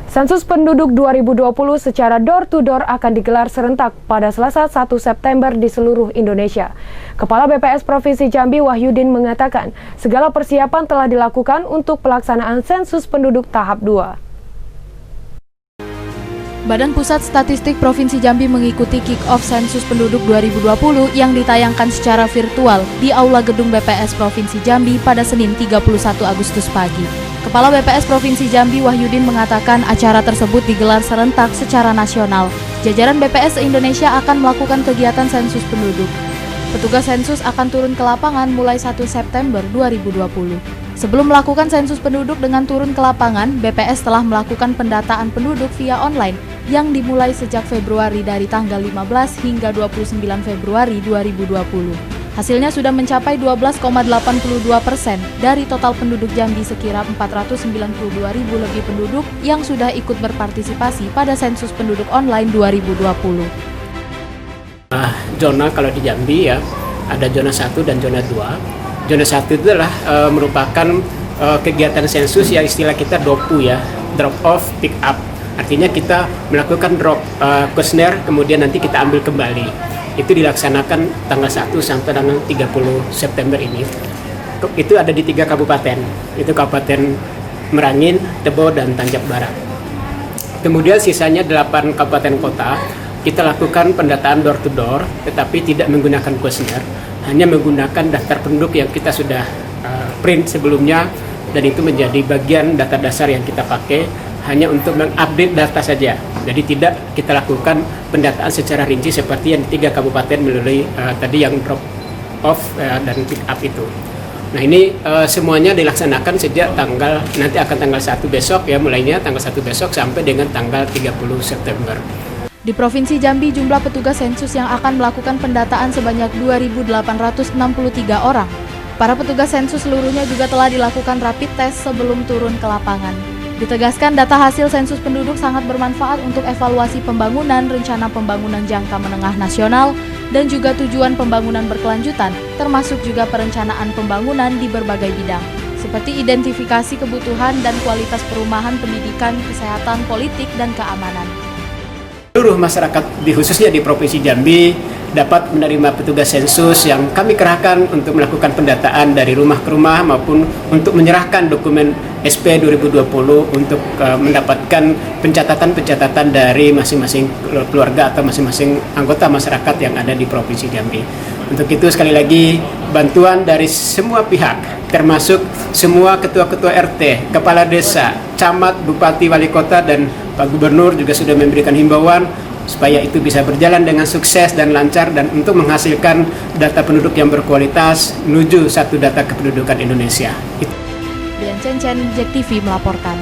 Sensus penduduk 2020 secara door-to-door akan digelar serentak pada Selasa 1 September di seluruh Indonesia. Kepala BPS Provinsi Jambi Wahyudin mengatakan, segala persiapan telah dilakukan untuk pelaksanaan sensus penduduk tahap 2. Badan Pusat Statistik Provinsi Jambi mengikuti kick-off sensus penduduk 2020 yang ditayangkan secara virtual di Aula Gedung BPS Provinsi Jambi pada Senin 31 Agustus pagi. Kepala BPS Provinsi Jambi Wahyudin mengatakan acara tersebut digelar serentak secara nasional. Jajaran BPS se-Indonesia akan melakukan kegiatan sensus penduduk. Petugas sensus akan turun ke lapangan mulai 1 September 2020. Sebelum melakukan sensus penduduk dengan turun ke lapangan, BPS telah melakukan pendataan penduduk via online yang dimulai sejak Februari dari tanggal 15 hingga 29 Februari 2020. Hasilnya sudah mencapai 12,82% dari total penduduk Jambi sekira 492.000 lebih penduduk yang sudah ikut berpartisipasi pada sensus penduduk online 2020. Zona kalau di Jambi ya, ada zona 1 dan zona 2. Zona 1 itu adalah merupakan kegiatan sensus yang istilah kita DOPU ya, drop off pick up. Artinya kita melakukan drop kuesioner kemudian nanti kita ambil kembali. Itu dilaksanakan tanggal 1 sampai tanggal 30 September ini. Itu ada di 3 kabupaten. Itu Kabupaten Merangin, Tebo, dan Tanjab Barat. Kemudian sisanya 8 kabupaten kota. Kita lakukan pendataan door to door, tetapi tidak menggunakan kuesioner, hanya menggunakan daftar penduduk yang kita sudah print sebelumnya, dan itu menjadi bagian data dasar yang kita pakai hanya untuk mengupdate data saja. Jadi tidak kita lakukan pendataan secara rinci seperti yang di 3 kabupaten melalui tadi yang drop off dan pick up itu. Nah ini semuanya dilaksanakan sejak nanti akan tanggal 1 besok ya, mulainya tanggal 1 besok sampai dengan tanggal 30 September. Di Provinsi Jambi, jumlah petugas sensus yang akan melakukan pendataan sebanyak 2.863 orang. Para petugas sensus seluruhnya juga telah dilakukan rapid test sebelum turun ke lapangan. Ditegaskan data hasil sensus penduduk sangat bermanfaat untuk evaluasi pembangunan, rencana pembangunan jangka menengah nasional, dan juga tujuan pembangunan berkelanjutan, termasuk juga perencanaan pembangunan di berbagai bidang, seperti identifikasi kebutuhan dan kualitas perumahan, pendidikan, kesehatan, politik, dan keamanan. Seluruh masyarakat, khususnya di Provinsi Jambi, dapat menerima petugas sensus yang kami kerahkan untuk melakukan pendataan dari rumah ke rumah maupun untuk menyerahkan dokumen SP 2020 untuk mendapatkan pencatatan-pencatatan dari masing-masing keluarga atau masing-masing anggota masyarakat yang ada di Provinsi Jambi. Untuk itu sekali lagi bantuan dari semua pihak, termasuk semua ketua-ketua RT, kepala desa, camat, bupati, wali kota, dan Pak Gubernur juga sudah memberikan himbauan supaya itu bisa berjalan dengan sukses dan lancar dan untuk menghasilkan data penduduk yang berkualitas menuju satu data kependudukan Indonesia. Dian Cencen, JEK TV melaporkan.